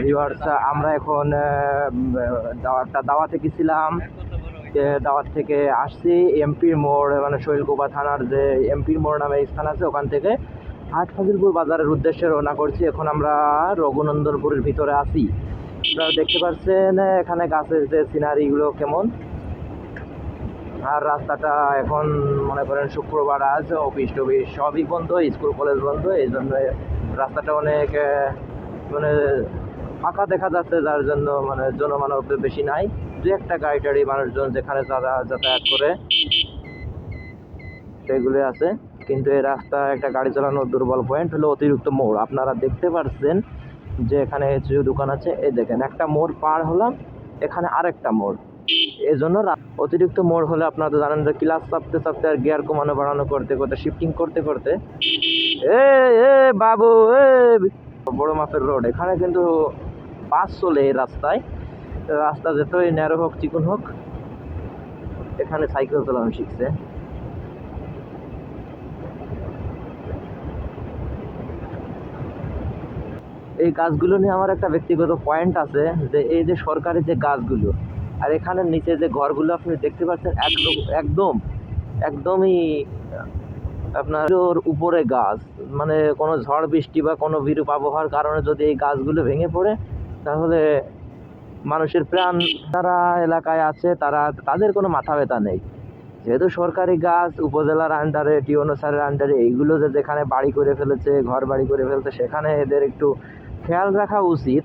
Viewers, আমরা এখন একটা দাওয়াতে গেছিলাম। দাওয়াত থেকে আসছি এমপির মোড়, মানে শৈলকুপা থানার যে এমপির মোড় নামে স্থান আছে, ওখান থেকে হাট ফাজিলপুর বাজারের উদ্দেশ্যে রওনা করছি। এখন আমরা রঘুনন্দনপুরের ভিতরে আছি। আপনারা দেখতে পাচ্ছেন এখানে গাছের যে সিনারিগুলো কেমন। আর রাস্তাটা এখন মনে করেন শুক্রবার, আজ অফিস টফিস সবই বন্ধ, স্কুল কলেজ বন্ধ, এই জন্য রাস্তাটা অনেক মানে ফাঁকা দেখা যাচ্ছে, যার জন্য মানে জনমানব বেশি নাই। দু একটা গাড়ি টাড়ি মানুষজন যেখানে যারা যাতায়াত করে সেগুলো আছে। কিন্তু এই রাস্তা একটা গাড়ি চালানোর দুর্বল পয়েন্ট হলো অতিরিক্ত মোড়। আপনারা দেখতে পাচ্ছেন যে এখানে যে দোকান আছে, এই দেখেন একটা মোড় পার হলাম, এখানে আরেকটা মোড়। এই জন্য অতিরিক্ত মোড় হলে আপনারা তো জানেন যে ক্লাস চাপতে চাপতে আর গিয়ার কমানো বাড়ানো করতে করতে শিফটিং করতে করতে এ এ বাবু এ বড় মাপের রোড। এখানে কিন্তু বাস চলে এই রাস্তায়। রাস্তা যতই ন্যারো হোক চিকন হোক, এখানে সাইকেল চালানো শিখছে। এই গাছগুলো নিয়ে আমার একটা ব্যক্তিগত পয়েন্ট আছে, যে এই যে সরকারি যে গাছগুলো আর এখানের নিচে যে ঘরগুলো আপনি দেখতে পাচ্ছেন, একদম একদমই আপনার উপরে গাছ, মানে কোনো ঝড় বৃষ্টি বা কোনো বিরূপ আবহাওয়ার কারণে যদি এই গাছগুলো ভেঙে পড়ে, তাহলে মানুষের প্রাণ যারা এলাকায় আছে তাদের কোনো মাথা ব্যথা নেই। যেহেতু সরকারি গাছ, উপজেলার আন্ডারে, টিওনো স্যারের আন্ডারে, এইগুলো যে যেখানে বাড়ি করে ফেলেছে, ঘর বাড়ি করে ফেলেছে, সেখানে এদের একটু খেয়াল রাখা উচিত।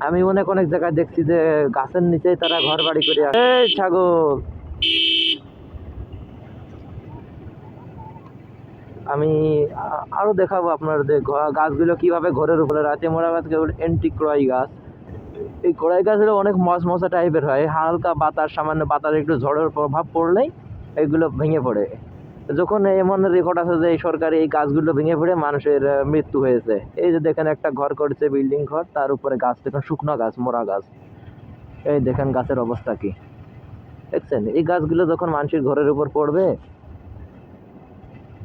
আমি অনেক অনেক জায়গায় দেখছি যে গাছের নিচেই তারা ঘর বাড়ি করে। এই ছাগল, আমি আরো দেখাবো আপনাদের গাছগুলো কিভাবে ঘরের উপরে রাতে মোড়া গাছ, এন্টিক্রয় গাছ। এই কড়াই গাছগুলো অনেক মশমশা টাইপের হয়, হালকা বাতাস, সামান্য বাতাস, একটু ঝড়ের প্রভাব পড়লেই এগুলো ভেঙে পড়ে। যখন এমন রেকর্ড আছে যে এই সরকারি এই গাছগুলো ভেঙে পড়ে মানুষের মৃত্যু হয়েছে। এই যে দেখেন একটা ঘর করছে, বিল্ডিং ঘর, তার উপরে গাছ দেখেন, শুকনো গাছ, মোরা গাছ। এই দেখেন গাছের অবস্থা কি দেখছেন। এই গাছগুলো যখন মানুষের ঘরের উপর পড়বে,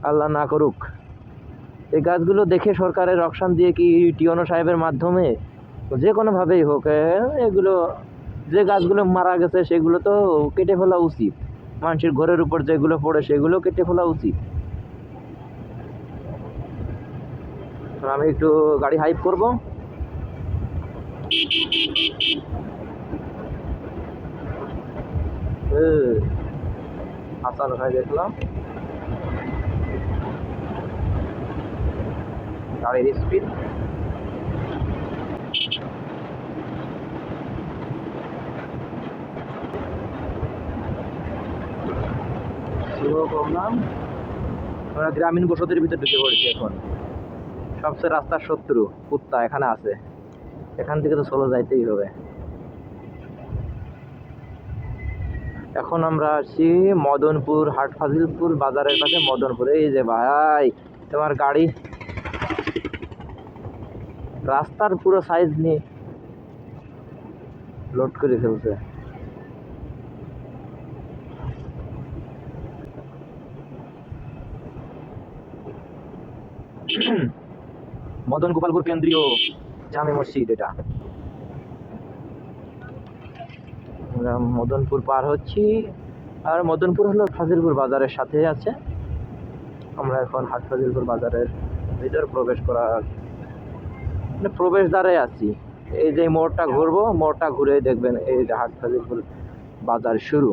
আল্লাহ না করুক, এই গাছগুলো দেখে সরকারের অকশন দিয়ে কি টিওনো সাহেবের মাধ্যমে যে কোনোভাবেই হোক, এগুলো যে গাছগুলো মারা গেছে সেগুলো তো কেটে ফেলা উচিত। মানুষের ঘরের উপর যেগুলো পড়ে সেগুলো কেটে ফেলা উচিত। আমি একটু গাড়ি হাইপ করব। হাসান হয়ে দেখলাম গাড়ির স্পিড। করলাম, আমরা গ্রামীণ বসতির ভিতরে ঢুকে পড়েছি। এখন সবচেয়ে রাস্তার শত্রু কুত্তা এখানে আছে, এখান থেকে তো চলে যাইতেই হবে। এখন আমরা আছি মদনপুর, হাট ফাজিলপুর বাজারের কাছে মদনপুর। এই যে ভাই, তোমার গাড়ি রাস্তার পুরো সাইজ নিয়ে লোড করে ফেলছে। মদন গোপালপুর কেন্দ্রীয় জামে মসজিদ এটা। মদনপুর পার হচ্ছি, আর মদনপুর হলো ফাজিলপুর বাজারের সাথে আছে। আমরা এখন হাট ফাজিলপুর বাজারের ভিতর প্রবেশ করার মানে প্রবেশ দ্বারে আছি। এই যে মোড়টা ঘুরবো, মোড়টা ঘুরে দেখবেন এই যে হাট ফাজিলপুর বাজার শুরু।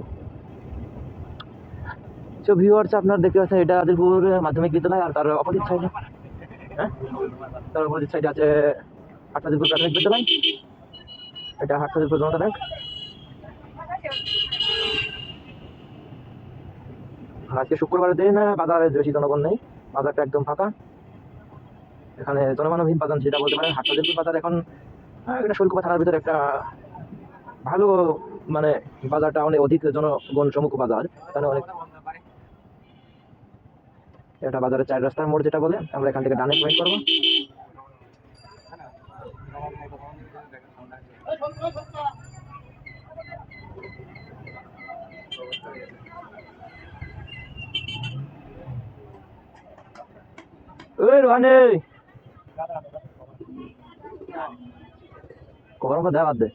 তো ভিউয়ার্স, আপনারা দেখতে পাচ্ছেন এটা ফাজিলপুর মাধ্যমিক বিদ্যালয়, আর তার অপোজিট সাইডে, হ্যাঁ, তার অপোজিট সাইডে আছে হাট ফাজিলপুর প্রাথমিক বিদ্যালয়। এটা হাট ফাজিলপুর জনতা ব্যাংক। আজকে শুক্রবারের দিন বাজারে বেশি জনগণ নেই, বাজারটা একদম ফাঁকা। এখানে জনমানবহীন বাজার যেটা বলতে পারেন হাট ফাজিলপুর বাজার। এখন এটা শৈলকুপা থানার ভিতরে একটা ভালো, মানে বাজারটা অনেক অধিক জনগণ সম্মুখ বাজার। এখানে অনেক, এটা বাজারের 4 রাস্তার মোড় যেটা বলে। আমরা এখান থেকে ডানে পয়েন্ট করবো। ওই রোহানে, কবর মুখে দেওয়া বাদ দে।